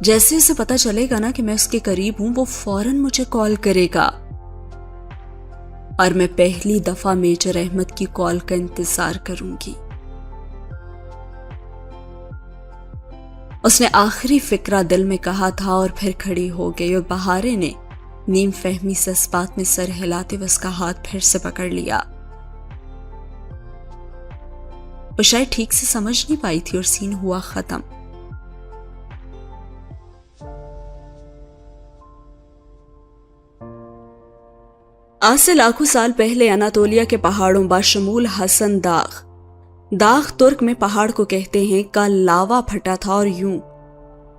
جیسے اسے پتا چلے گا نا کہ میں اس کے قریب ہوں وہ فوراً مجھے کال کرے گا اور میں پہلی دفعہ میجر احمد کی کال کا انتظار کروں گی۔ اس نے آخری فکرہ دل میں کہا تھا اور پھر کھڑی ہو گئی، اور بہارے نے نیم فہمی سے اس بات میں سر ہلاتے ہوئے اس کا ہاتھ پھر سے پکڑ لیا۔ وہ شاید ٹھیک سے سمجھ نہیں پائی تھی اور سین ہوا ختم۔ آج سے لاکھوں سال پہلے اناتولیا کے پہاڑوں باشمول حسن داغ ترک میں پہاڑ کو کہتے ہیں کا لاوا پھٹا تھا، اور یوں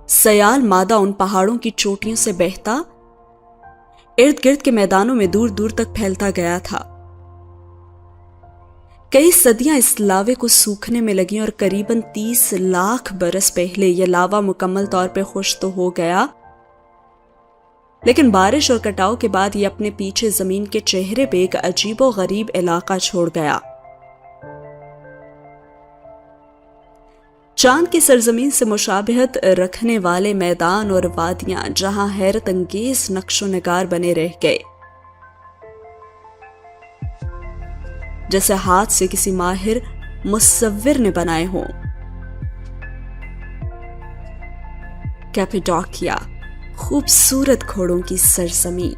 سیال مادہ ان پہاڑوں کی چوٹیوں سے بہتا ارد گرد کے میدانوں میں دور دور تک پھیلتا گیا تھا۔ کئی صدیاں اس لاوے کو سوکھنے میں لگیں اور قریباً 30 لاکھ برس پہلے یہ لاوا مکمل طور پہ خشک تو ہو گیا، لیکن بارش اور کٹاؤ کے بعد یہ اپنے پیچھے زمین کے چہرے پہ ایک عجیب و غریب علاقہ چھوڑ گیا۔ چاند کی سرزمین سے مشابہت رکھنے والے میدان اور وادیاں جہاں حیرت انگیز نقش و نگار بنے رہ گئے، جیسے ہاتھ سے کسی ماہر مصور نے بنائے ہوں۔ کیپیڈوکیا، خوبصورت گھوڑوں کی سرزمین۔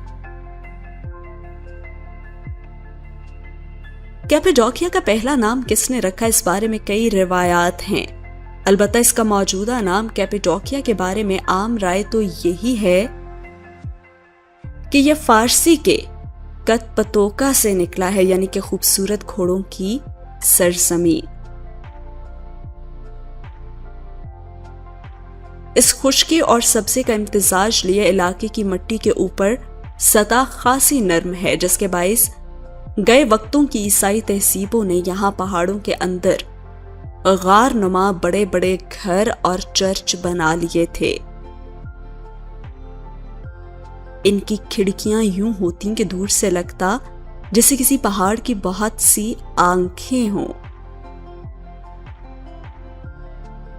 کیپیڈوکیا کا پہلا نام کس نے رکھا، اس بارے میں کئی روایات ہیں، البتہ اس کا موجودہ نام کیپیڈوکیا کے بارے میں عام رائے تو یہی ہے کہ یہ فارسی کے کتپتوکا سے نکلا ہے، یعنی کہ خوبصورت گھوڑوں کی سرزمین۔ اس خشکی اور سبزے کا امتزاج لیے علاقے کی مٹی کے اوپر سطح خاصی نرم ہے، جس کے باعث گئے وقتوں کی عیسائی تہذیبوں نے یہاں پہاڑوں کے اندر غار نما بڑے بڑے گھر اور چرچ بنا لیے تھے۔ ان کی کھڑکیاں یوں ہوتی کہ دور سے لگتا جیسے کسی پہاڑ کی بہت سی آنکھیں ہوں،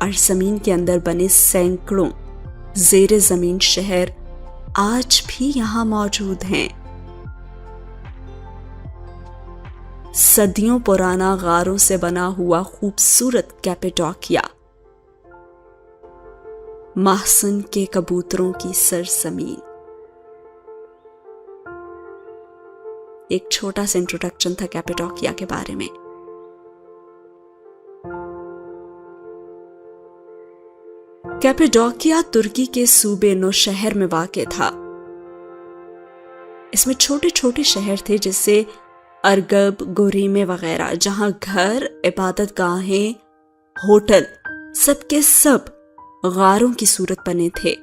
اور زمین کے اندر بنے سینکڑوں زیر زمین شہر آج بھی یہاں موجود ہیں۔ صدیوں پرانا غاروں سے بنا ہوا خوبصورت کیپیڈوکیا، محسن کے کبوتروں کی سرزمین۔ ایک چھوٹا سا انٹروڈکشن تھا کیپیڈوکیا کے بارے میں۔ کیپیڈوکیا ترکی کے صوبے نوشہر میں واقع تھا۔ اس میں چھوٹے چھوٹے شہر تھے جیسے ارگب، گوریمے وغیرہ، جہاں گھر، عبادت گاہیں، ہوٹل سب کے سب غاروں کی صورت بنے تھے۔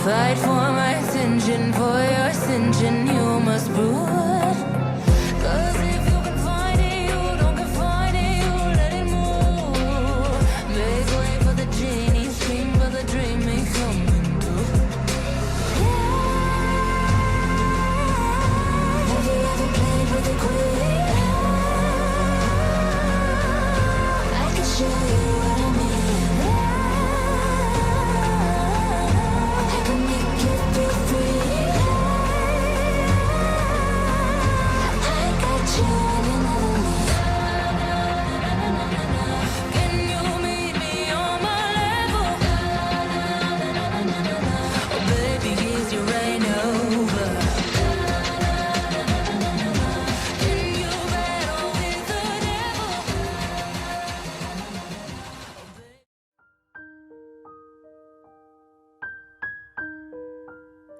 Fight for my attention, for your ascension, you must prove. 'Cause if you can find it, you don't confine it, you let it move. Make way for the genie, scream for the dream, may come into. Have you ever played with a queen? I can show you what I mean.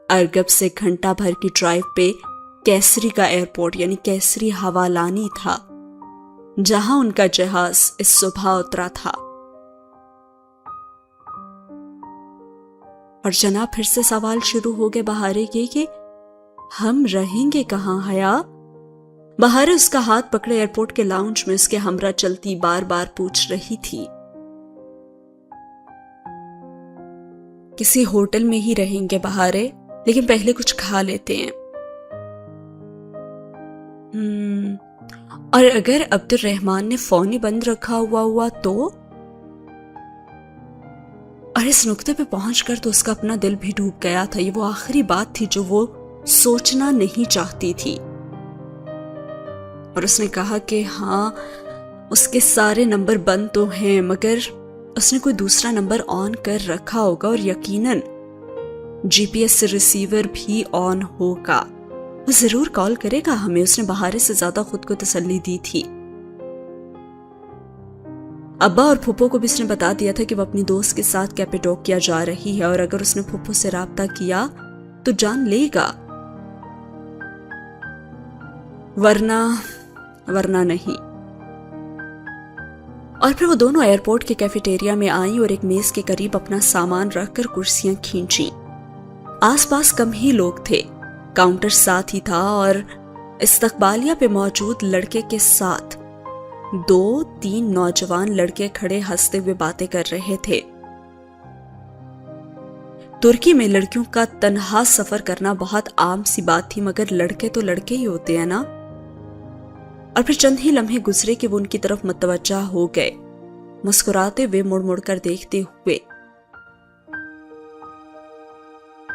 ارگب سے گھنٹہ بھر کی drive پہ کیسری کا airport یعنی کیسری ہوالانی تھا، جہاں ان کا جہاز اس صبح اترا تھا۔ اور جناب پھر سے سوال شروع ہو گئے بہارے کے کہ ہم رہیں گے کہاں حیا؟ بہارے اس کا ہاتھ پکڑے ایئرپورٹ کے لاؤنج میں اس کے ہمراہ چلتی بار بار پوچھ رہی تھی، کسی ہوٹل میں ہی رہیں گے بہارے، لیکن پہلے کچھ کھا لیتے ہیں۔ اور اگر عبد الرحمن نے فون ہی بند رکھا ہوا تو، اور اس نقطے پہ پہنچ کر تو اس کا اپنا دل بھی ڈوب گیا تھا. یہ وہ آخری بات تھی جو وہ سوچنا نہیں چاہتی تھی. اور اس نے کہا کہ ہاں اس کے سارے نمبر بند تو ہیں، مگر اس نے کوئی دوسرا نمبر آن کر رکھا ہوگا، اور یقیناً جی پی ایس سے ریسیور بھی آن ہوگا. وہ ضرور کال کرے گا ہمیں. اس نے بہارے سے زیادہ خود کو تسلی دی تھی. ابا اور پھپھو کو بھی اس نے بتا دیا تھا کہ وہ اپنی دوست کے ساتھ کیپیڈوکیا جا رہی ہے، اور اگر اس نے پھپھو سے رابطہ کیا تو جان لے گا، ورنہ نہیں. اور پھر وہ دونوں ایئرپورٹ کے کیفیٹیریا میں آئیں اور ایک میز کے قریب اپنا سامان رکھ کر کرسیاں کھینچیں. آس پاس کم ہی لوگ تھے، کاؤنٹر ساتھ ہی تھا، اور استقبالیہ پہ موجود لڑکے کے ساتھ 2-3 نوجوان لڑکے کھڑے ہنستے ہوئے باتیں کر رہے تھے. ترکی میں لڑکیوں کا تنہا سفر کرنا بہت عام سی بات تھی، مگر لڑکے تو لڑکے ہی ہوتے ہیں نا. اور پھر چند ہی لمحے گزرے کہ وہ ان کی طرف متوجہ ہو گئے، مسکراتے ہوئے مڑ مڑ کر دیکھتے ہوئے.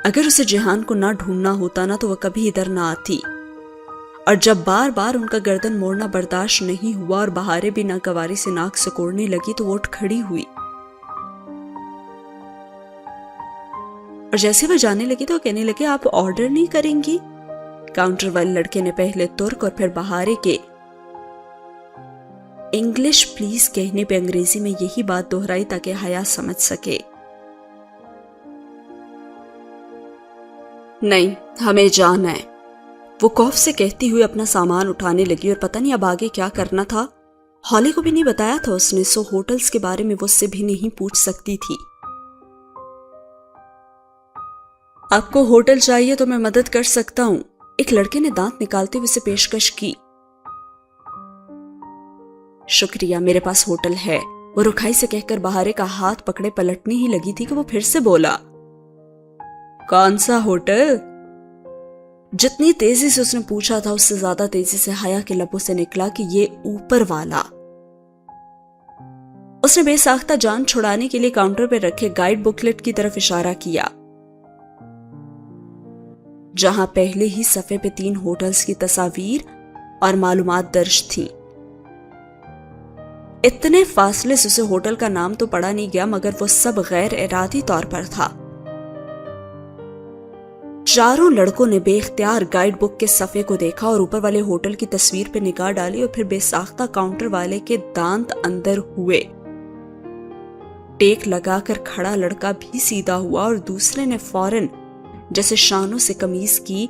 اگر اسے جہان کو نہ ڈھونڈنا ہوتا نا تو وہ کبھی ادھر نہ آتی. اور جب بار بار ان کا گردن موڑنا برداشت نہیں ہوا اور بہارے بھی ناگواری سے ناک سکوڑنے لگی تو وہ اٹھ کھڑی ہوئی. اور جیسے وہ جانے لگی تو کہنے لگے آپ آرڈر نہیں کریں گی؟ کاؤنٹر والے لڑکے نے پہلے ترک اور پھر بہارے کے انگلش پلیز کہنے پہ انگریزی میں یہی بات دہرائی تاکہ حیا سمجھ سکے. نہیں، ہمیں جانا ہے، وہ خوف سے کہتی ہوئی اپنا سامان اٹھانے لگی. اور پتہ نہیں اب آگے کیا کرنا تھا. ہالی کو بھی نہیں بتایا تھا اس نے، سو ہوٹلز کے بارے میں وہ اس سے بھی نہیں پوچھ سکتی تھی. آپ کو ہوٹل چاہیے تو میں مدد کر سکتا ہوں، ایک لڑکے نے دانت نکالتے ہوئے اسے پیشکش کی. شکریہ، میرے پاس ہوٹل ہے، وہ رکھائی سے کہہ کر بہارے کا ہاتھ پکڑے پلٹنے ہی لگی تھی کہ وہ پھر سے بولا، کون سا ہوٹل؟ جتنی تیزی سے اس نے پوچھا تھا اس سے زیادہ تیزی سے حیا کے لبوں سے نکلا کہ یہ اوپر والا. اس نے بے ساختہ جان چھڑانے کے لیے کاؤنٹر پہ رکھے گائیڈ بکلیٹ کی طرف اشارہ کیا، جہاں پہلے ہی صفحے پہ 3 ہوٹلز کی تصاویر اور معلومات درج تھیں. اتنے فاصلے سے اسے ہوٹل کا نام تو پڑا نہیں گیا، مگر وہ سب غیر ارادی طور پر تھا. چاروں لڑکوں نے بے اختیار گائیڈ بک کے صفحے کو دیکھا اور اوپر والے ہوٹل کی تصویر پہ نگاہ ڈالی، اور پھر بے ساختہ کاؤنٹر والے کے دانت اندر ہوئے. ٹیک لگا کر کھڑا لڑکا بھی سیدھا ہوا اور دوسرے نے فوراً جیسے شانوں سے قمیض کی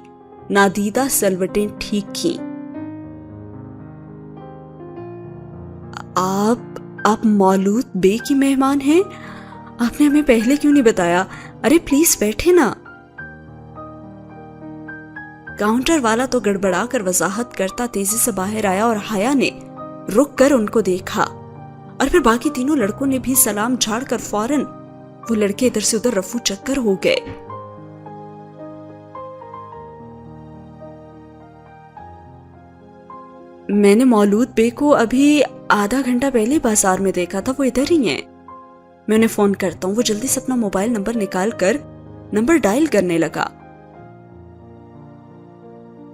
نادیدہ سلوٹیں ٹھیک کیں. آپ مولود بے کی مہمان ہیں؟ آپ نے ہمیں پہلے کیوں نہیں بتایا؟ ارے پلیز بیٹھے نا. کاؤنٹر والا تو گڑبڑا کر وضاحت کرتا تیزی سے باہر آیا اور حیا نے رک کر ان کو دیکھا، اور پھر باقی تینوں لڑکوں نے بھی سلام جھاڑ کر فوراً وہ لڑکے ادھر سے ادھر رفو چکر ہو گئے. میں نے مولود بے کو ابھی آدھا گھنٹہ پہلے بازار میں دیکھا تھا، وہ ادھر ہی ہیں. میں انہیں فون کرتا ہوں. وہ جلدی سے اپنا موبائل نمبر نکال کر نمبر ڈائل کرنے لگا.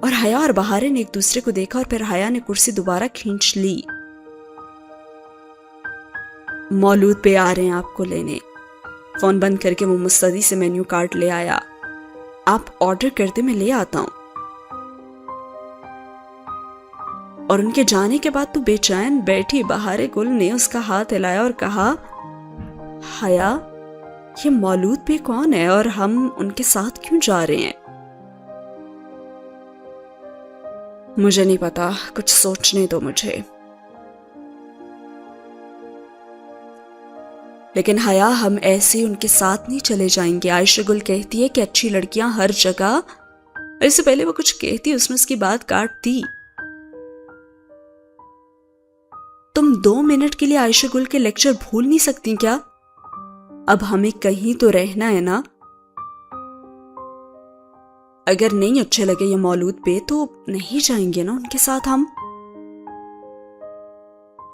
اور حیا اور بہارے نے ایک دوسرے کو دیکھا اور پھر حیا نے کرسی دوبارہ کھینچ لی. مولود پہ آ رہے ہیں آپ کو لینے. فون بند کر کے وہ مستعدی سے مینیو کارڈ لے آیا. آپ آرڈر کر دیں، میں لے آتا ہوں. اور ان کے جانے کے بعد تو بے چین بیٹھی بہارے گل نے اس کا ہاتھ ہلایا اور کہا، حیا یہ مولود پہ کون ہے اور ہم ان کے ساتھ کیوں جا رہے ہیں؟ مجھے نہیں پتا، کچھ سوچنے دو مجھے. لیکن حیا ہم ایسے ان کے ساتھ نہیں چلے جائیں گے. عائشہ گل کہتی ہے کہ اچھی لڑکیاں ہر جگہ، اس سے پہلے وہ کچھ کہتی اس نے اس کی بات کاٹ دی. تم 2 منٹ کے لیے عائشہ گل کے لیکچر بھول نہیں سکتی کیا؟ اب ہمیں کہیں تو رہنا ہے نا. اگر نہیں اچھے لگے یہ مولود پہ تو نہیں جائیں گے نا ان کے ساتھ ہم.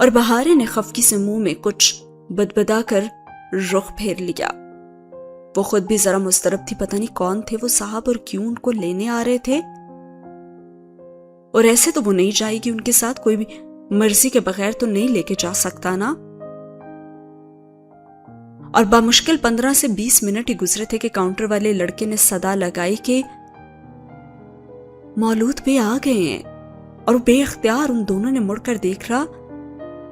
اور بہارے نے خفگی سے منہ میں کچھ بدبدا کر رخ پھیر لیا۔ وہ خود بھی ذرا مضطرب تھی، پتہ نہیں کون تھے وہ صاحب اور کیوں ان کو لینے آ رہے تھے، اور ایسے تو وہ نہیں جائے گی ان کے ساتھ، کوئی بھی مرضی کے بغیر تو نہیں لے کے جا سکتا نا۔ اور بامشکل 15 سے 20 منٹ ہی گزرے تھے کہ کاؤنٹر والے لڑکے نے صدا لگائی کہ مولود بے آ گئے ہیں، اور بے اختیار ان دونوں نے مڑ کر دیکھ رہا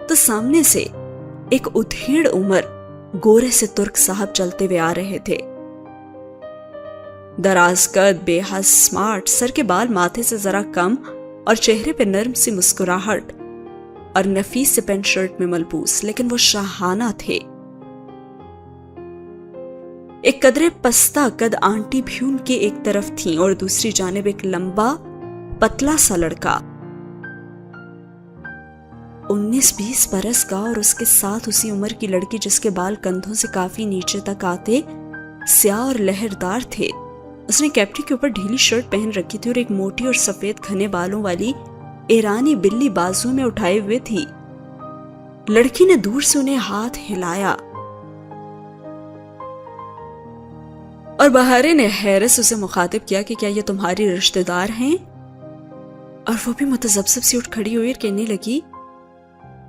تو سامنے سے ایک ادھیڑ عمر گورے سے ترک صاحب چلتے ہوئے آ رہے تھے۔ دراز قد، بے حد سمارٹ، سر کے بال ماتھے سے ذرا کم اور چہرے پہ نرم سی مسکراہٹ، اور نفیس سے پینٹ شرٹ میں ملبوس، لیکن وہ شاہانہ تھے۔ ایک قدرے پستہ قد آنٹی بھی ان کے ایک طرف تھیں اور دوسری جانب ایک لمبا پتلا سا لڑکا 19-20 برس کا، اور اس کے ساتھ اسی عمر کی لڑکی جس کے بال کندھوں سے کافی نیچے تک آتے سیاہ اور لہردار تھے۔ اس نے کیپٹی کے اوپر ڈھیلی شرٹ پہن رکھی تھی اور ایک موٹی اور سفید گھنے بالوں والی ایرانی بلی بازو میں اٹھائے ہوئے تھی۔ لڑکی نے دور سے انہیں ہاتھ ہلایا اور بہارے نے حیرت سے اسے مخاطب کیا کہ کیا یہ تمہاری رشتہ دار ہیں؟ اور وہ بھی متذبذب سی اٹھ کھڑی ہوئی اور کہنے لگی،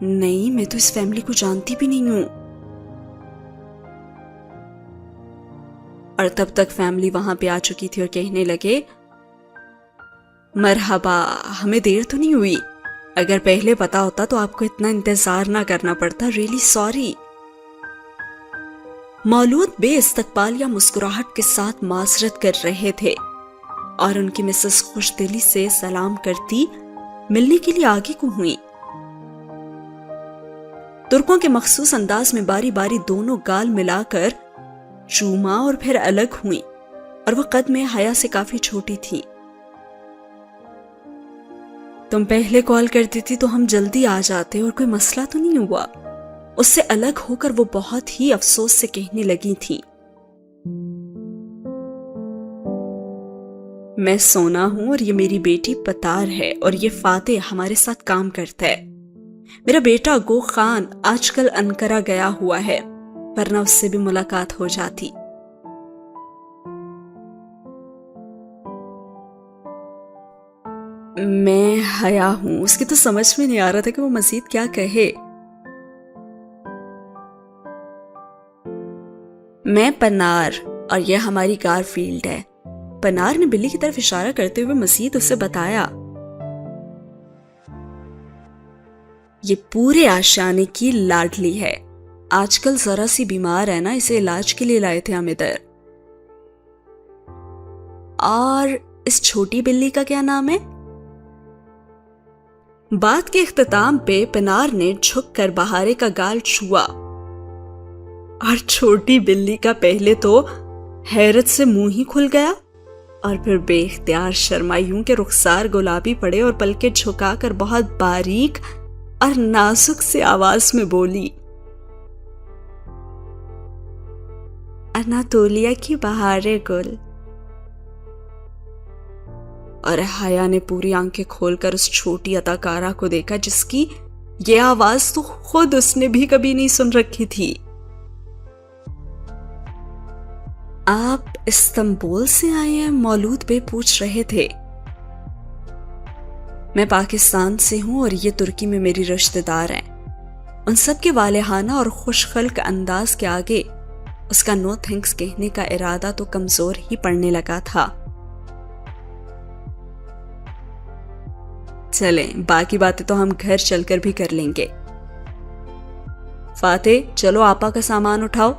نہیں، میں تو اس فیملی کو جانتی بھی نہیں ہوں۔ اور تب تک فیملی وہاں پہ آ چکی تھی اور کہنے لگے، مرحبا، ہمیں دیر تو نہیں ہوئی، اگر پہلے پتا ہوتا تو آپ کو اتنا انتظار نہ کرنا پڑتا، ریئلی سوری۔ مولود بے استقبال یا مسکراہٹ کے ساتھ معذرت کر رہے تھے اور ان کی مسز خوش دلی سے سلام کرتی ملنے کے لیے آگے کو ہوئی۔ ترکوں کے مخصوص انداز میں باری باری دونوں گال ملا کر چوما اور پھر الگ ہوئی، اور وہ قد میں حیا سے کافی چھوٹی تھی۔ تم پہلے کال کرتی تھی تو ہم جلدی آ جاتے اور کوئی مسئلہ تو نہیں ہوا، اس سے الگ ہو کر وہ بہت ہی افسوس سے کہنے لگی تھی۔ میں سونا ہوں اور یہ میری بیٹی پتار ہے، اور یہ فاتح ہمارے ساتھ کام کرتا ہے۔ میرا بیٹا گو خان آج کل انقرہ گیا ہوا ہے، ورنہ اس سے بھی ملاقات ہو جاتی۔ میں حیا ہوں۔ اس کی تو سمجھ میں نہیں آ رہا تھا کہ وہ مزید کیا کہے۔ میں پنار، اور یہ ہماری گار فیلڈ ہے۔ پنار نے بلی کی طرف اشارہ کرتے ہوئے مزید اسے بتایا، یہ پورے آشیانے کی لاڈلی ہے، آج کل ذرا سی بیمار ہے نا، اسے علاج کے لیے لائے تھے ہم ادھر۔ اور اس چھوٹی بلی کا کیا نام ہے؟ بات کے اختتام پہ پنار نے جھک کر بہارے کا گال چھوا، اور چھوٹی بلی کا پہلے تو حیرت سے منہ ہی کھل گیا اور پھر بے اختیار شرمائی، یوں کہ رخسار گلابی پڑے اور پلکیں جھکا کر بہت باریک اور نازک سے آواز میں بولی، اناتولیا کی بہارے گل۔ اور حیا نے پوری آنکھیں کھول کر اس چھوٹی اداکارہ کو دیکھا جس کی یہ آواز تو خود اس نے بھی کبھی نہیں سن رکھی تھی۔ آپ استنبول سے آئے ہیں؟ مولود بے پوچھ رہے تھے۔ میں پاکستان سے ہوں اور یہ ترکی میں میری رشتہ دار ہیں۔ ان سب کے والہانہ اور خوش خلق انداز کے آگے اس کا نو تھینکس کہنے کا ارادہ تو کمزور ہی پڑنے لگا تھا۔ چلیں، باقی باتیں تو ہم گھر چل کر بھی کر لیں گے۔ فاتح، چلو آپا کا سامان اٹھاؤ،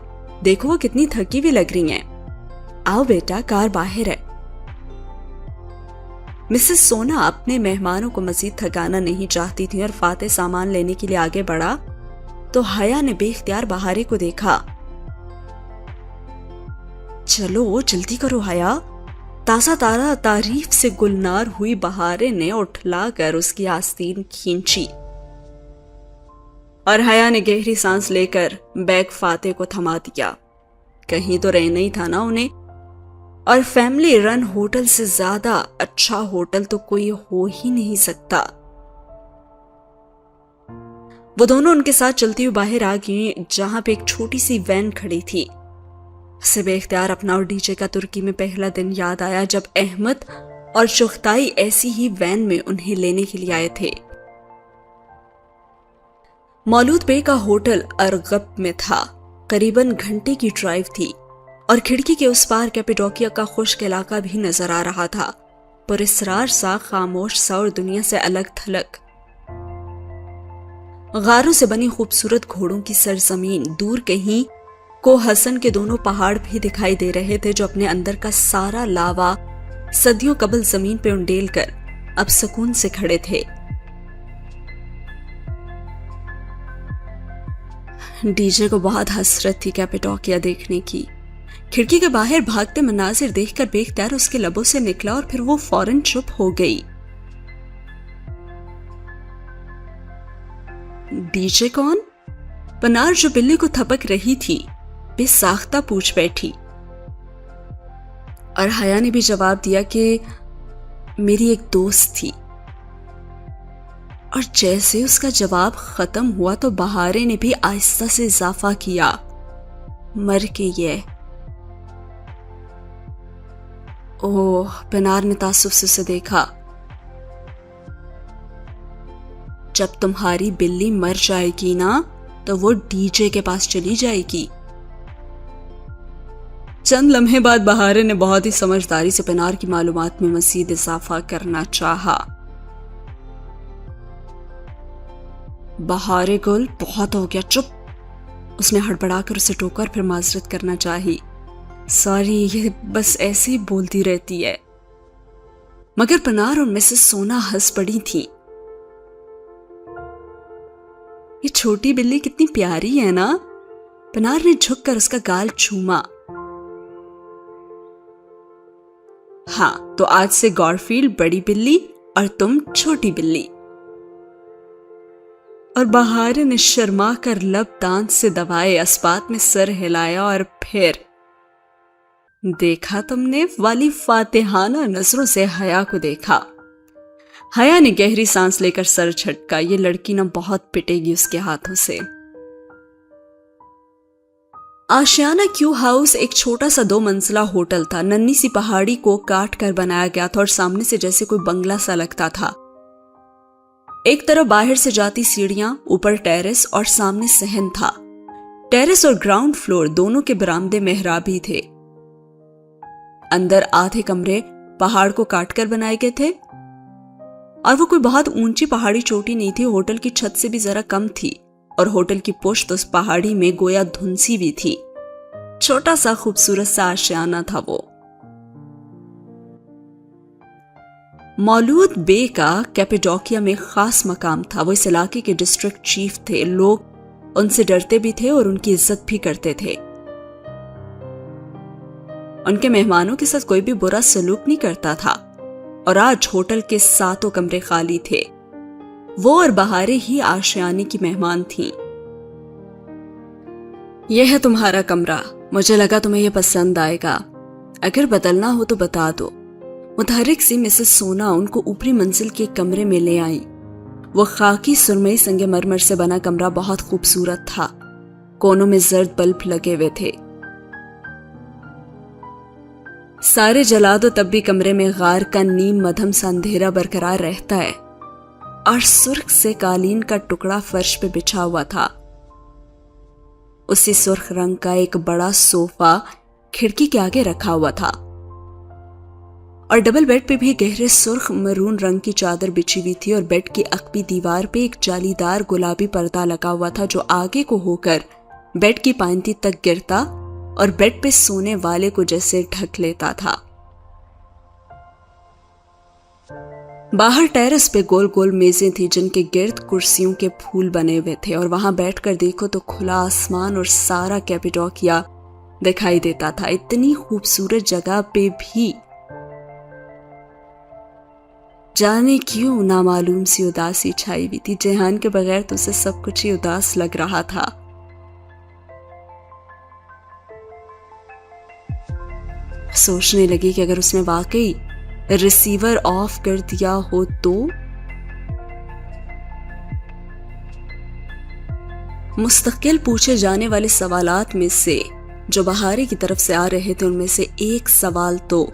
دیکھو وہ کتنی تھکی بھی لگ رہی ہیں۔ آؤ بیٹا، کار باہر ہے۔ مسز سونا اپنے مہمانوں کو مزید تھکانا نہیں چاہتی تھی اور فاتح سامان لینے کے لیے آگے بڑھا تو حیا نے بے اختیار بہارے کو دیکھا۔ چلو جلدی کرو حیا۔ تازہ تارہ تعریف سے گلنار ہوئی بہارے نے اٹھلا کر اس کی آستین کھینچی اور حیا نے گہری سانس لے کر بیگ فاتح کو تھما دیا۔ کہیں تو رہنا ہی تھا نا انہیں، اور فیملی رن ہوٹل سے زیادہ اچھا ہوٹل تو کوئی ہو ہی نہیں سکتا۔ وہ دونوں ان کے ساتھ چلتی ہوئی باہر آ گئی جہاں پہ ایک چھوٹی سی وین کھڑی تھی. اسے بے اختیار اپنا اور ڈی جے کا ترکی میں پہلا دن یاد آیا جب احمد اور چغتائی ایسی ہی وین میں انہیں لینے کے لیے آئے تھے. مولود بے کا ہوٹل ارغب میں تھا. قریباً گھنٹے کی ڈرائیو تھی اور کھڑکی کے اس پار کیپیڈوکیا کا خشک علاقہ بھی نظر آ رہا تھا، پر اسرار سا، خاموش سا اور دنیا سے الگ تھلگ. غاروں سے بنی خوبصورت گھوڑوں کی سرزمین، دور کہیں کو حسن کے دونوں پہاڑ بھی دکھائی دے رہے تھے جو اپنے اندر کا سارا لاوا صدیوں قبل زمین پہ انڈیل کر اب سکون سے کھڑے تھے. ڈی جے کو بہت حسرت تھی کیپیڈوکیا دیکھنے کی. کھڑکی کے باہر بھاگتے مناظر دیکھ کر بے اختیار اس کے لبوں سے نکلا اور پھر وہ فوراً چپ ہو گئی. ڈی جے کون؟ پنار جو بلی کو تھپک رہی تھی بے ساختہ پوچھ بیٹھی، اور حیا نے بھی جواب دیا کہ میری ایک دوست تھی. اور جیسے اس کا جواب ختم ہوا تو بہارے نے بھی آہستہ سے اضافہ کیا، مر کے یہ. اوہ، پنار نے تعصب سے اسے دیکھا. جب تمہاری بلی مر جائے گی نا تو وہ ڈی جے کے پاس چلی جائے گی. چند لمحے بعد بہارے نے بہت ہی سمجھداری سے پنار کی معلومات میں مزید اضافہ کرنا چاہا. بہارے گل، بہت ہو گیا، چپ. اس نے ہڑبڑا کر اسے ٹوکا اور پھر معذرت کرنا چاہی. سوری، یہ بس ایسے ہی بولتی رہتی ہے. مگر پنار اور مسز سونا ہنس پڑی تھی. یہ چھوٹی بلی کتنی پیاری ہے نا. پنار نے جھک کر اس کا گال چوما. ہاں، تو آج سے گارفیلڈ بڑی بلی اور تم چھوٹی بلی. اور بہارے نے شرما کر لب دانت سے دبائے، اسبات میں سر ہلایا اور پھر دیکھا تم نے والی فاتحانہ نظروں سے حیا کو دیکھا. حیا نے گہری سانس لے کر سر جھٹکا. یہ لڑکی نہ بہت پٹے گی اس کے ہاتھوں سے. آشیانہ کیو ہاؤس ایک چھوٹا سا 2 منزلہ ہوٹل تھا. ننھی سی پہاڑی کو کاٹ کر بنایا گیا تھا اور سامنے سے جیسے کوئی بنگلہ سا لگتا تھا. ایک طرف باہر سے جاتی سیڑھیاں، اوپر ٹیرس اور سامنے صحن تھا. ٹیرس اور گراؤنڈ فلور دونوں کے برآمدے محرابی تھے. اندر آدھے کمرے پہاڑ کو کاٹ کر بنائے گئے تھے اور وہ کوئی بہت اونچی پہاڑی چوٹی نہیں تھی. ہوٹل کی چھت سے بھی ذرا کم تھی اور ہوٹل کی پشت اس پہاڑی میں گویا دھنسی بھی تھی. چھوٹا سا خوبصورت سا آشیانہ تھا وہ. مولود بے کا کیپیڈوکیا میں خاص مقام تھا. وہ اس علاقے کے ڈسٹرکٹ چیف تھے. لوگ ان سے ڈرتے بھی تھے اور ان کی عزت بھی کرتے تھے. ان کے مہمانوں کے ساتھ کوئی بھی برا سلوک نہیں کرتا تھا. اور آج ہوٹل کے 7 کمرے خالی تھے. وہ اور بہارے ہی آشیانے کی مہمان تھیں. یہ ہے تمہارا کمرہ. مجھے لگا تمہیں یہ پسند آئے گا. اگر بدلنا ہو تو بتا دو. متحرک سی مسز سونا ان کو اوپری منزل کے کمرے میں لے آئی. وہ خاکی سرمئی سنگ مرمر سے بنا کمرہ بہت خوبصورت تھا. کونوں میں زرد بلب لگے ہوئے تھے. سارے جلا دو تب بھی کمرے میں غار کا نیم مدھم سا اندھیرا برقرار رہتا ہے. اور سرخ سے قالین کا ٹکڑا فرش پہ بچھا ہوا تھا. اسی سرخ رنگ کا ایک بڑا صوفہ کھڑکی کے آگے رکھا ہوا تھا اور ڈبل بیڈ پہ بھی گہرے سرخ مرون رنگ کی چادر بچھی ہوئی تھی. اور بیڈ کی عقبی دیوار پہ ایک جالی دار گلابی پردہ لگا ہوا تھا جو آگے کو ہو کر بیڈ کی پائنتی تک گرتا اور بیڈ پہ سونے والے کو جیسے ڈھک لیتا تھا. باہر ٹیرس پہ گول گول میزیں تھی جن کے گرد کرسیوں کے پھول بنے ہوئے تھے اور وہاں بیٹھ کر دیکھو تو کھلا آسمان اور سارا کیپیڈوکیا دکھائی دیتا تھا. اتنی خوبصورت جگہ پہ بھی جانے کیوں نامعلوم سی اداسی چھائی ہوئی تھی. جہان کے بغیر تو اسے سب کچھ ہی اداس لگ رہا تھا. سوچنے لگی کہ اگر اس نے واقعی ریسیور آف کر دیا ہو تو مستقل پوچھے جانے والے سوالات میں سے جو بہارے کی طرف سے آ رہے تھے ان میں سے ایک سوال تو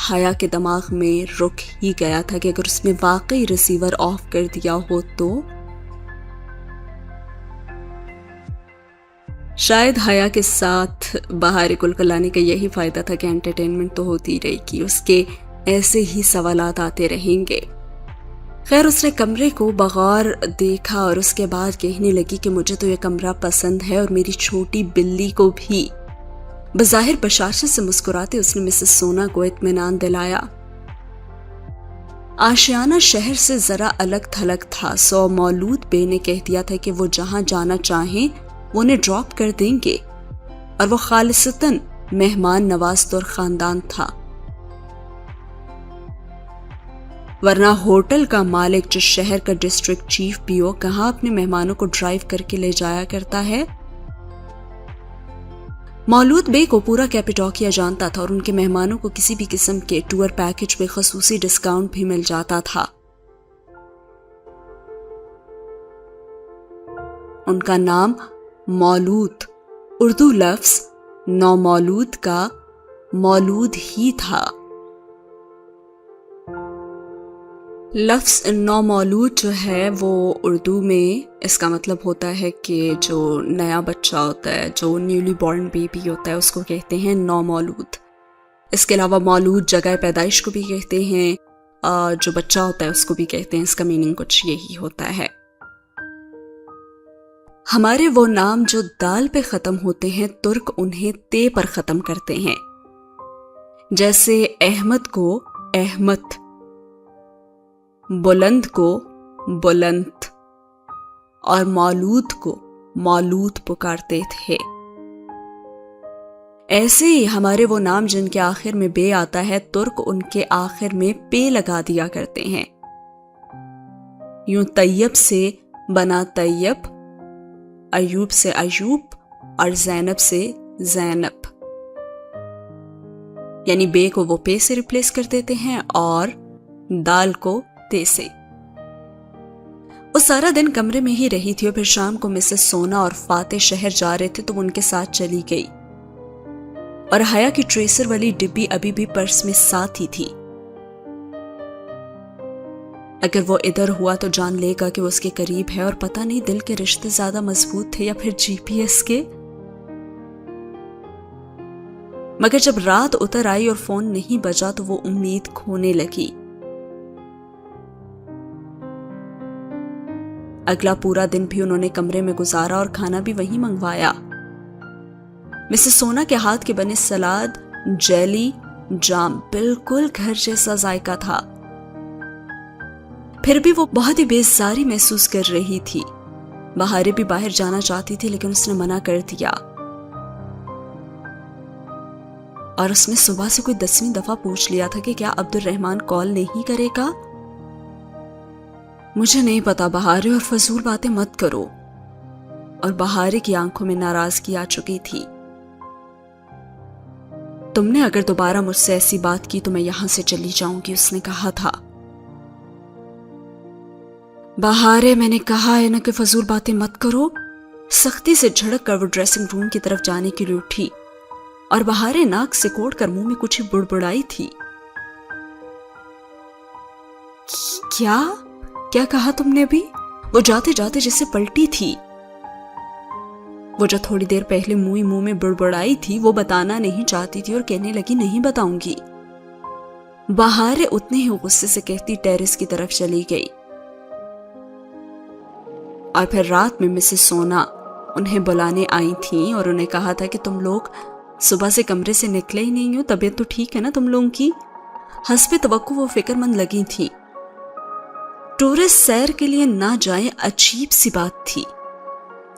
حیا کے دماغ میں رک ہی گیا تھا کہ اگر اس نے واقعی ریسیور آف کر دیا ہو تو شاید حیا کے ساتھ بہارے کلکلانے کا یہی فائدہ تھا کہ انٹرٹینمنٹ تو ہوتی رہے گی، اس کے ایسے ہی سوالات آتے رہیں گے۔ خیر اس نے کمرے کو بغور دیکھا اور اس کے بعد کہنے لگی کہ مجھے تو یہ کمرہ پسند ہے اور میری چھوٹی بلی کو بھی۔ بظاہر بشاشت سے مسکراتے اس نے مسز سونا کو اطمینان دلایا۔ آشیانہ شہر سے ذرا الگ تھلگ تھا، سو مولود بے نے کہہ دیا تھا کہ وہ جہاں جانا چاہیں وہ انہیں ڈراپ کر دیں گے، اور وہ خالصتاً مہمان نواز طور خاندان تھا، ورنہ ہوٹل کا مالک جس شہر کا ڈسٹرکٹ چیف بھی ہو کہاں اپنے مہمانوں کو ڈرائیو کر کے لے جایا کرتا ہے۔ مولود بے کو پورا کیپیٹوکیا جانتا تھا اور ان کے مہمانوں کو کسی بھی قسم کے ٹور پیکج میں خصوصی ڈسکاؤنٹ بھی مل جاتا تھا۔ ان کا نام مولود، اردو لفظ نومولود کا مولود ہی تھا۔ لفظ نومولود جو ہے وہ اردو میں اس کا مطلب ہوتا ہے کہ جو نیا بچہ ہوتا ہے، جو نیولی بورن بیبی ہوتا ہے، اس کو کہتے ہیں نومولود۔ اس کے علاوہ مولود جگہ پیدائش کو بھی کہتے ہیں، جو بچہ ہوتا ہے اس کو بھی کہتے ہیں۔ اس کا میننگ کچھ یہی ہوتا ہے۔ ہمارے وہ نام جو دال پہ ختم ہوتے ہیں ترک انہیں تے پر ختم کرتے ہیں، جیسے احمد کو احمد، بلند کو بلند، اور مولود کو مولود پکارتے تھے۔ ایسے ہی ہمارے وہ نام جن کے آخر میں بے آتا ہے ترک ان کے آخر میں پے لگا دیا کرتے ہیں۔ یوں طیب سے بنا طیب، ایوب سے ایوب، اور زینب سے زینب، یعنی بے کو وہ پے سے ریپلیس کر دیتے ہیں اور دال کو تے سے۔ وہ سارا دن کمرے میں ہی رہی تھی اور پھر شام کو مسز سونا اور فاتح شہر جا رہے تھے تو ان کے ساتھ چلی گئی، اور حیا کی ٹریسر والی ڈبی ابھی بھی پرس میں ساتھ ہی تھی۔ اگر وہ ادھر ہوا تو جان لے گا کہ وہ اس کے قریب ہے، اور پتہ نہیں دل کے رشتے زیادہ مضبوط تھے یا پھر جی پی ایس کے۔ مگر جب رات اتر آئی اور فون نہیں بجا تو وہ امید کھونے لگی۔ اگلا پورا دن بھی انہوں نے کمرے میں گزارا اور کھانا بھی وہیں منگوایا۔ مسز سونا کے ہاتھ کے بنے سلاد، جیلی، جام بالکل گھر جیسا ذائقہ تھا۔ پھر بھی وہ بہت ہی بیزاری محسوس کر رہی تھی۔ بہارے بھی باہر جانا چاہتی تھی لیکن اس نے منع کر دیا، اور اس نے صبح سے کوئی 10ویں دفعہ پوچھ لیا تھا کہ کیا عبد الرحمن کال نہیں کرے گا۔ مجھے نہیں پتا بہارے، اور فضول باتیں مت کرو، اور بہارے کی آنکھوں میں ناراضگی آ چکی تھی۔ تم نے اگر دوبارہ مجھ سے ایسی بات کی تو میں یہاں سے چلی جاؤں گی، اس نے کہا تھا۔ بہارے میں نے کہا ہے نا کہ فضول باتیں مت کرو۔ سختی سے جھڑک کر وہ ڈریسنگ روم کی طرف جانے کے لیے اٹھی، اور بہارے ناک سے کوڑ کر منہ میں کچھ ہی بڑبڑائی تھی۔ کیا کہا تم نے ابھی؟ وہ جاتے جاتے جسے پلٹی تھی۔ وہ جو تھوڑی دیر پہلے منہ میں بڑبڑائی تھی وہ بتانا نہیں چاہتی تھی اور کہنے لگی نہیں بتاؤں گی۔ بہارے اتنے ہی غصے سے کہتی ٹیرس کی طرف چلی گئی، اور پھر رات میں مسز سونا انہیں بلانے آئی تھیں اور انہیں کہا تھا کہ تم لوگ صبح سے کمرے سے نکلے ہی نہیں ہو، طبیعت تو ٹھیک ہے نا تم لوگوں کی؟ حسب توقع وہ فکر مند لگی تھی۔ ٹورسٹ سیر کے لیے نہ جائیں عجیب سی بات تھی،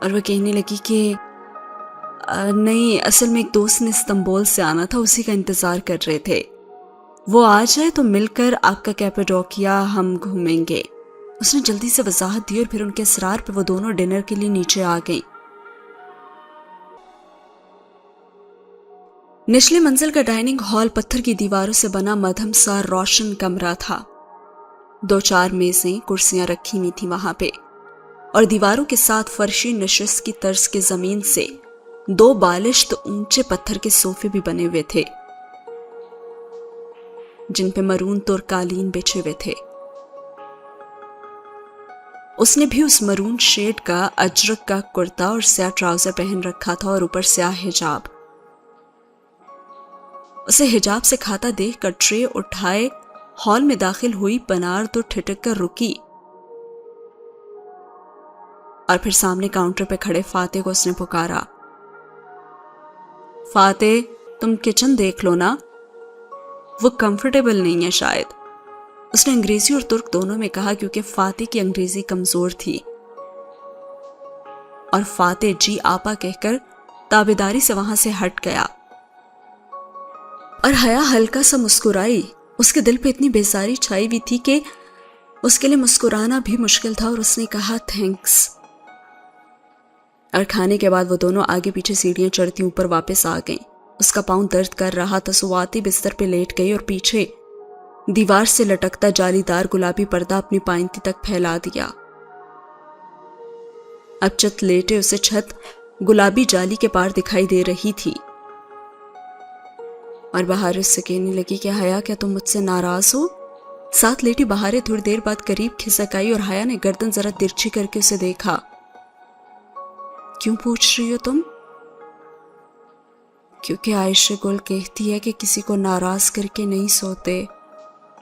اور وہ کہنے لگی کہ نہیں، اصل میں ایک دوست نے استنبول سے آنا تھا، اسی کا انتظار کر رہے تھے، وہ آ جائے تو مل کر آپ کا کیپیڈوکیا ہم گھومیں گے۔ اس نے جلدی سے وضاحت دی اور پھر ان کے اصرار پہ وہ دونوں ڈنر کے لیے نیچے آ گئیں۔ نچلے منزل کا ڈائننگ ہال پتھر کی دیواروں سے بنا مدھم سا روشن کمرہ تھا۔ 2-4 میزیں، کرسیاں رکھی ہوئی تھی وہاں پہ، اور دیواروں کے ساتھ فرشی نشست کی طرز کے زمین سے 2 بالشت اونچے پتھر کے صوفے بھی بنے ہوئے تھے جن پہ مرون طور قالین بچھے ہوئے تھے۔ اس نے بھی اس مرون شیڈ کا اجرک کا کرتا اور سیاہ ٹراؤزر پہن رکھا تھا اور اوپر سیاہ حجاب۔ اسے حجاب سے کھاتا دیکھ کر ٹرے اٹھائے ہال میں داخل ہوئی پنار تو ٹھٹک کر رکی، اور پھر سامنے کاؤنٹر پہ کھڑے فاتح کو اس نے پکارا، فاتح تم کچن دیکھ لو نا، وہ کمفرٹیبل نہیں ہے شاید۔ اس نے انگریزی اور ترک دونوں میں کہا کیونکہ فاتح کی انگریزی کمزور تھی، اور فاتح جی آپا کہہ کر تابیداری سے وہاں سے ہٹ گیا۔ اور حیا ہلکا سا مسکرائی، اس کے دل پہ اتنی بیزاری چھائی ہوئی تھی کہ اس کے لیے مسکرانا بھی مشکل تھا، اور اس نے کہا تھینکس۔ اور کھانے کے بعد وہ دونوں آگے پیچھے سیڑھیاں چڑھتی اوپر واپس آ گئیں۔ اس کا پاؤں درد کر رہا تھا، سو آتی بستر پہ لیٹ گئی اور پیچھے دیوار سے لٹکتا جالی دار گلابی پردہ اپنی پائنتی تک پھیلا دیا۔ اب چت لیٹے اسے چھت گلابی جالی کے پار دکھائی دے رہی تھی، اور بہار اس سے کہنے لگی کہ حیا کیا تم مجھ سے ناراض ہو؟ ساتھ لیٹی بہاریں تھوڑی دیر بعد قریب کھسک آئی اور حیا نے گردن ذرا ترچھی کر کے اسے دیکھا۔ کیوں پوچھ رہی ہو تم؟ کیونکہ عائشہ گل کہتی ہے کہ کسی کو ناراض کر کے نہیں سوتے،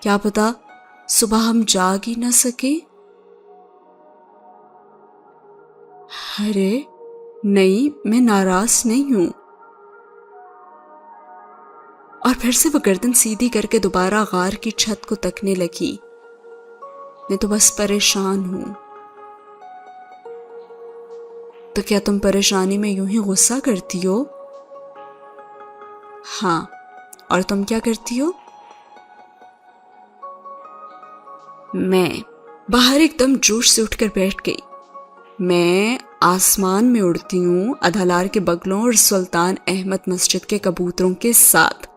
کیا پتا صبح ہم جاگ ہی نہ سکے۔ ارے نہیں، میں ناراض نہیں ہوں۔ اور پھر سے وہ گردن سیدھی کر کے دوبارہ غار کی چھت کو تکنے لگی۔ میں تو بس پریشان ہوں۔ تو کیا تم پریشانی میں یوں ہی غصہ کرتی ہو؟ ہاں، اور تم کیا کرتی ہو؟ میں باہر ایک دم جوش سے اٹھ کر بیٹھ گئی۔ میں آسمان میں اڑتی ہوں ادھالار کے بگلوں اور سلطان احمد مسجد کے کبوتروں کے ساتھ۔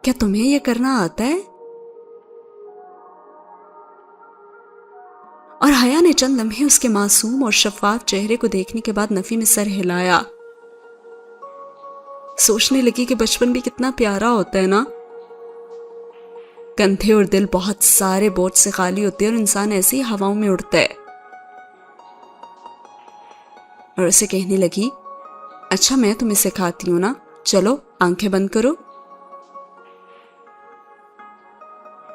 کیا تمہیں یہ کرنا آتا ہے؟ اور حیا نے چند لمحے اس کے معصوم اور شفاف چہرے کو دیکھنے کے بعد نفی میں سر ہلایا۔ سوچنے لگی کہ بچپن بھی کتنا پیارا ہوتا ہے نا، کندھے اور دل بہت سارے بوجھ سے خالی ہوتے ہیں اور انسان ایسے ہی ہواؤں میں اڑتا ہے۔ اور اسے کہنے لگی، اچھا میں تمہیں سکھاتی ہوں نا، چلو آنکھیں بند کرو۔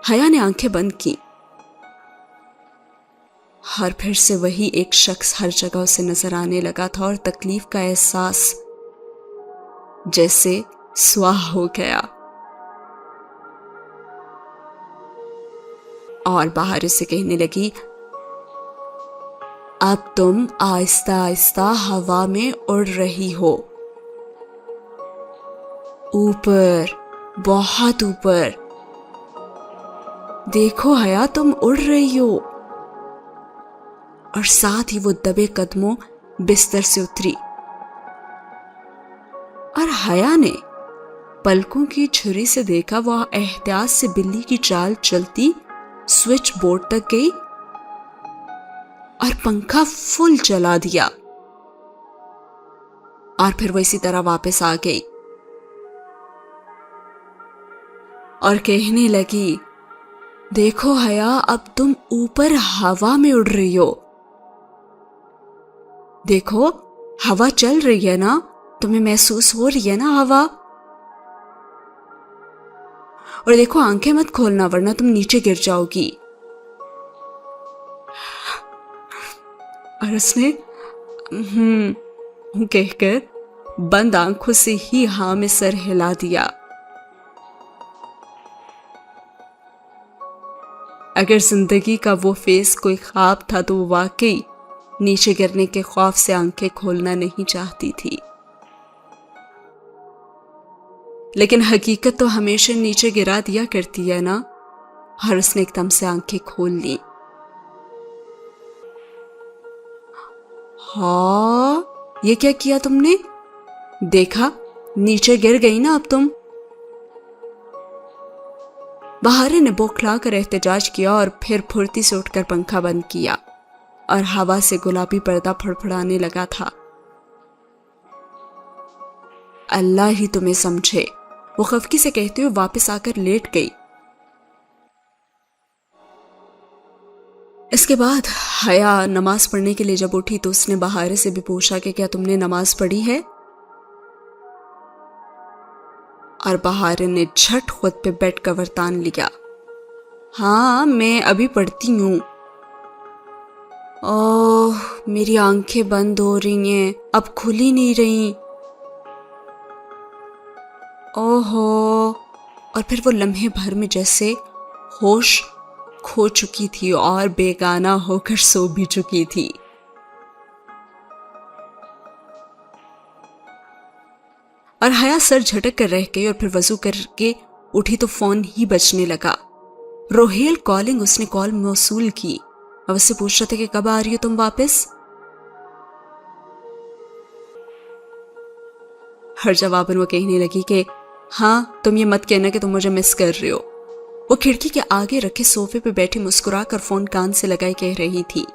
حیا نے آنکھیں بند کی، اور پھر سے وہی ایک شخص ہر جگہ اسے نظر آنے لگا تھا، اور تکلیف کا احساس جیسے سواہ ہو گیا۔ اور باہر اسے کہنے لگی، اب تم آہستہ آہستہ ہوا میں اڑ رہی ہو، اوپر، بہت اوپر۔ دیکھو حیا تم اڑ رہی ہو۔ اور ساتھ ہی وہ دبے قدموں بستر سے اتری، اور حیا نے پلکوں کی جھری سے دیکھا وہ احتیاط سے بلی کی چال چلتی سوئچ بورڈ تک گئی اور پنکھا فل چلا دیا، اور پھر وہ اسی طرح واپس آ گئی اور کہنے لگی، دیکھو حیا اب تم اوپر ہوا میں اڑ رہی ہو، دیکھو ہوا چل رہی ہے نا، تمہیں محسوس ہو رہی ہے نا ہوا، اور دیکھو آنکھیں مت کھولنا ورنہ تم نیچے گر جاؤ گی۔ اور اس نے کہہ کر بند آنکھوں سے ہی ہاں میں سر ہلا دیا۔ اگر زندگی کا وہ فیس کوئی خواب تھا تو وہ واقعی نیچے گرنے کے خوف سے آنکھیں کھولنا نہیں چاہتی تھی، لیکن حقیقت تو ہمیشہ نیچے گرا دیا کرتی ہے نا۔ اور اس نے ایک دم سے آنکھیں کھول لی۔ ہاں یہ کیا کیا تم نے؟ دیکھا نیچے گر گئی نا اب تم۔ بہارے نے بوکھلا کر احتجاج کیا اور پھر پھرتی سے اٹھ کر پنکھا بند کیا اور ہوا سے گلابی پردہ پھڑپھڑانے لگا تھا۔ اللہ ہی تمہیں سمجھے، وہ خفگی سے کہتے ہوئے واپس آ کر لیٹ گئی۔ اس کے بعد حیا نماز پڑھنے کے لیے جب اٹھی تو اس نے بہارے سے بھی پوچھا کہ کیا تم نے نماز پڑھی ہے؟ اور بہارے نے جھٹ خود پہ بیڈ کور تان لیا۔ ہاں میں ابھی پڑھتی ہوں۔ اوہ میری آنکھیں بند ہو رہی ہیں، اب کھل ہی نہیں رہی۔ اوہو، اور پھر وہ لمحے بھر میں جیسے ہوش کھو چکی تھی اور بیگانہ ہو کر سو بھی چکی تھی۔ اور حیا سر جھٹک کر رہ گئی اور پھر وضو کر کے اٹھی تو فون ہی بجنے لگا۔ روہیل کالنگ، اس نے کال موصول کی اور اس سے پوچھ رہا تھا کہ کب آ رہی ہو تم واپس؟ ہر جواباً وہ کہنے لگی کہ ہاں تم یہ مت کہنا کہ تم مجھے مس کر رہے ہو۔ وہ کھڑکی کے آگے رکھے صوفے پہ بیٹھی مسکرا کر فون کان سے لگائے کہہ رہی تھی،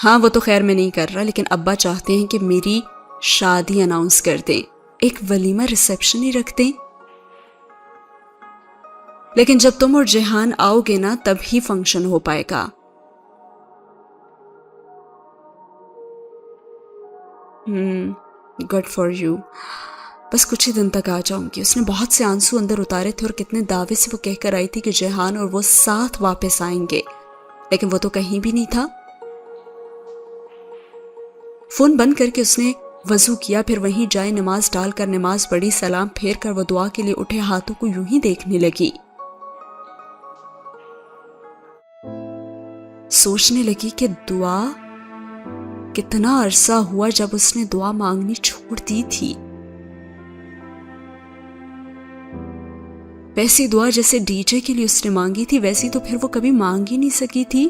ہاں وہ تو خیر میں نہیں کر رہا، لیکن ابا چاہتے ہیں کہ میری شادی اناؤنس کر دیں، ایک ولیمہ ریسیپشن ہی رکھ دیں، لیکن جب تم اور جہان آؤ گے نا تب ہی فنکشن ہو پائے گا۔ گڈ فار یو، بس کچھ ہی دن تک آ جاؤں گی۔ اس نے بہت سے آنسو اندر اتارے تھے اور کتنے دعوے سے وہ کہہ کر آئی تھی کہ جہان اور وہ ساتھ واپس آئیں گے، لیکن وہ تو کہیں بھی نہیں تھا۔ فون بند کر کے اس نے وضو کیا، پھر وہیں جائے نماز ڈال کر نماز پڑھی، سلام پھیر کر وہ دعا کے لیے اٹھے، ہاتھوں کو یوں ہی دیکھنے لگی، سوچنے لگی کہ دعا کتنا عرصہ ہوا جب اس نے دعا مانگنی چھوڑ دی تھی۔ ویسی دعا جیسے ڈی جے کے لیے اس نے مانگی تھی ویسی تو پھر وہ کبھی مانگ ہی نہیں سکی تھی۔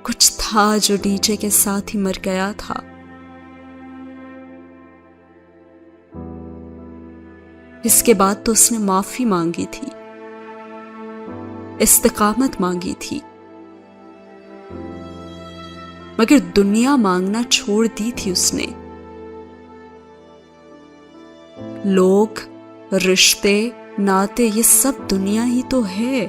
کچھ تھا جو ڈی جے کے ساتھ ہی مر گیا تھا۔ اس کے بعد تو اس نے معافی مانگی تھی، استقامت مانگی تھی، مگر دنیا مانگنا چھوڑ دی تھی اس نے۔ لوگ، رشتے، ناطے، یہ سب دنیا ہی تو ہے۔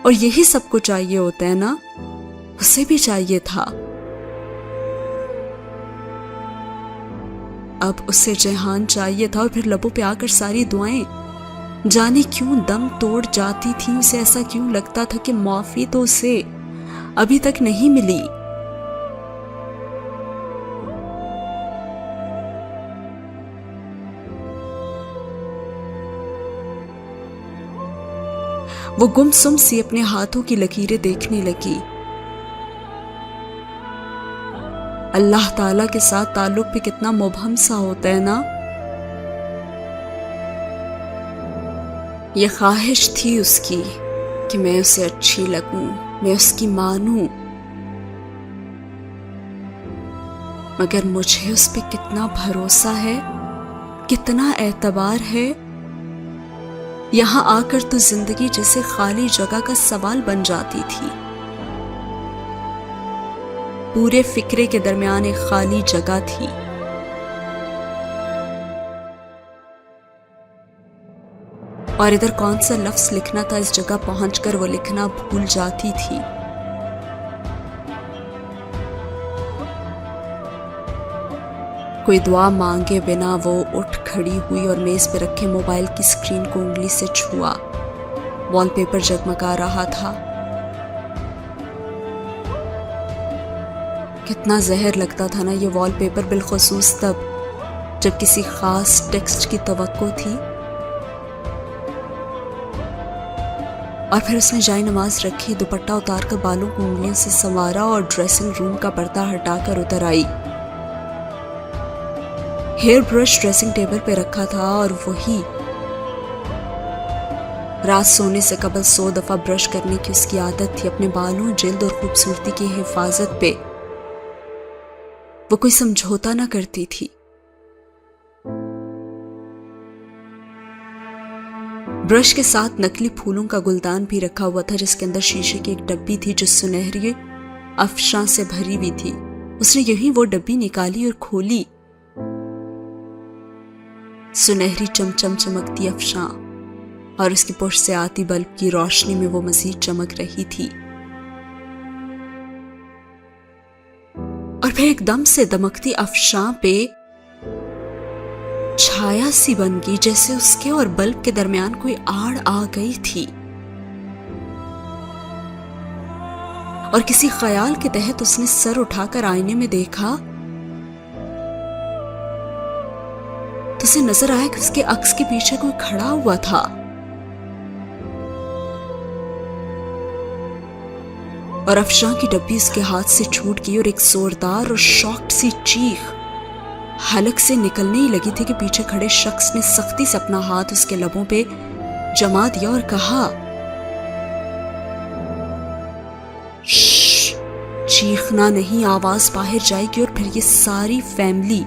اور یہی سب کو چاہیے ہوتا ہے نا، اسے بھی چاہیے تھا۔ اب اسے جہان چاہیے تھا، اور پھر لبوں پہ آ کر ساری دعائیں جانے کیوں دم توڑ جاتی تھیں۔ اسے ایسا کیوں لگتا تھا کہ معافی تو اسے ابھی تک نہیں ملی۔ وہ گم سم سی اپنے ہاتھوں کی لکیریں دیکھنے لگی۔ اللہ تعالی کے ساتھ تعلق بھی کتنا مبہم سا ہوتا ہے نا۔ یہ خواہش تھی اس کی کہ میں اسے اچھی لگوں، میں اس کی مانوں، مگر مجھے اس پہ کتنا بھروسہ ہے، کتنا اعتبار ہے۔ یہاں آ کر تو زندگی جیسے خالی جگہ کا سوال بن جاتی تھی۔ پورے فکرے کے درمیان ایک خالی جگہ تھی۔ اور ادھر کون سا لفظ لکھنا تھا، اس جگہ پہنچ کر وہ لکھنا بھول جاتی تھی۔ کوئی دعا مانگے بنا وہ اٹھ کھڑی ہوئی اور میز پہ رکھے موبائل کی اسکرین کو انگلی سے چھوا۔ وال پیپر جگمگا رہا تھا۔ کتنا زہر لگتا تھا نا یہ وال پیپر، بالخصوص تب جب کسی خاص ٹیکسٹ کی توقع تھی۔ اور پھر اس نے جائے نماز رکھی، دوپٹہ اتار کر بالوں کو انگلیوں سے سنوارا اور ڈریسنگ روم کا پردہ ہٹا کر اتر آئی۔ ہیئر برش ڈریسنگ ٹیبل پہ رکھا تھا اور وہی رات سونے سے قبل 100 دفعہ برش کرنے کی اس کی عادت تھی۔ اپنے بالوں، جلد اور خوبصورتی کی حفاظت پہ وہ کوئی سمجھوتا نہ کرتی تھی۔ برش کے ساتھ نکلی پھولوں کا گلدان بھی رکھا ہوا تھا جس کے اندر شیشے کی ایک ڈبی تھی جو سنہری افشاں سے بھری ہوئی تھی. اس نے یہی وہ ڈبی نکالی اور کھولی. سنہری چمچم چمکتی افشاں اور اس کی پشت سے آتی بلب کی روشنی میں وہ مزید چمک رہی تھی. اور پھر ایک دم سے دمکتی افشاں پہ چھایا سی بن گئی جیسے اس کے اور بلب کے درمیان کوئی آڑ آ گئی تھی. اور کسی خیال کے تحت اس نے سر اٹھا کر آئینے میں دیکھا تو اسے نظر آیا کہ اس کے عکس کے پیچھے کوئی کھڑا ہوا تھا. اور افشاں کی ڈبی اس کے ہاتھ سے چھوٹ گئی اور ایک زوردار اور شاکڈ سی چیخ حلق سے نکلنے ہی لگی تھی کہ پیچھے کھڑے شخص نے سختی سے اپنا ہاتھ اس کے لبوں پہ جما دیا اور کہا شش، چیخنا نہیں، آواز باہر جائے گی اور پھر یہ ساری فیملی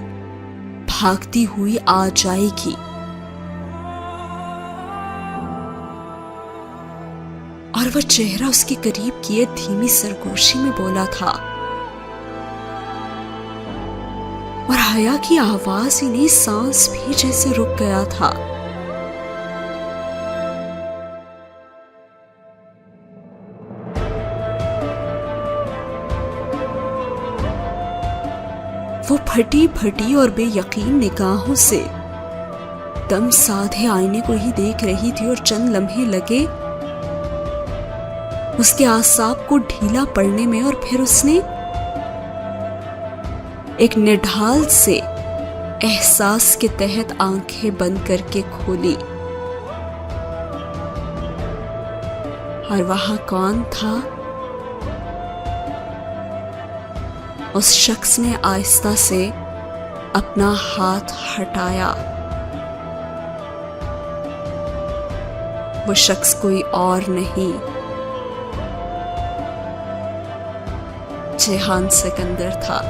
بھاگتی ہوئی آ جائے گی. اور وہ چہرہ اس کے قریب کیے دھیمی سرگوشی میں بولا تھا اور حیا کی آواز ہی نہیں، سانس بھی جیسے رک گیا تھا. وہ پھٹی پھٹی اور بے یقین نگاہوں سے دم سادھے آئینے کو ہی دیکھ رہی تھی اور چند لمحے لگے اس کے اعصاب کو ڈھیلا پڑنے میں اور پھر اس نے ایک نڈھال سے احساس کے تحت آنکھیں بند کر کے کھولی. اور وہاں کون تھا؟ اس شخص نے آہستہ سے اپنا ہاتھ ہٹایا. وہ شخص کوئی اور نہیں، جیہان سکندر تھا.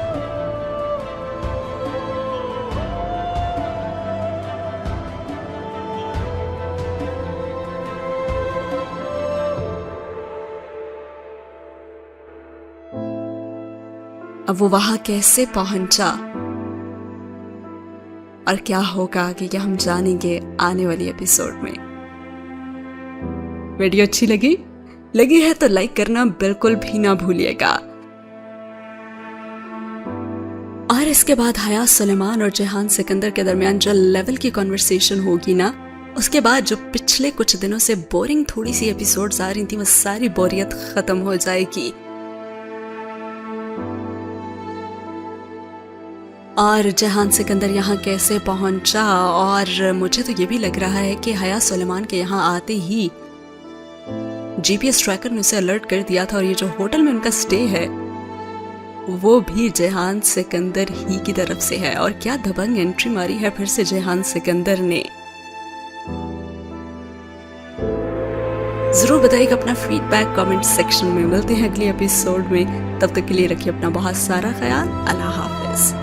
اب وہ وہاں کیسے پہنچا اور کیا ہوگا آگے یہ ہم جانیں گے آنے والی ایپیسوڈ میں. ویڈیو اچھی لگی ہے تو لائک کرنا بالکل بھی نہ بھولیے گا. اور اس کے بعد حیا سلیمان اور جیہان سکندر کے درمیان جو لیول کی کنورسیشن ہوگی نا، اس کے بعد جو پچھلے کچھ دنوں سے بورنگ تھوڑی سی ایپیسوڈز آ رہی تھیں وہ ساری بوریت ختم ہو جائے گی. اور جیہان سکندر یہاں کیسے پہنچا، اور مجھے تو یہ بھی لگ رہا ہے کہ حیا سلیمان کے یہاں آتے ہی جی پی ایس ٹریکر نے اسے الرٹ کر دیا تھا، اور یہ جو ہوٹل میں ان کا سٹے ہے وہ بھی جیہان سکندر ہی کی طرف سے ہے. اور کیا دبنگ انٹری ماری ہے پھر سے جیہان سکندر نے. ضرور بتائیے گا اپنا فیڈ بیک کامنٹ سیکشن میں. ملتے ہیں اگلی ایپیسوڈ میں، تب تک کے لیے رکھیے اپنا بہت سارا خیال. اللہ حافظ.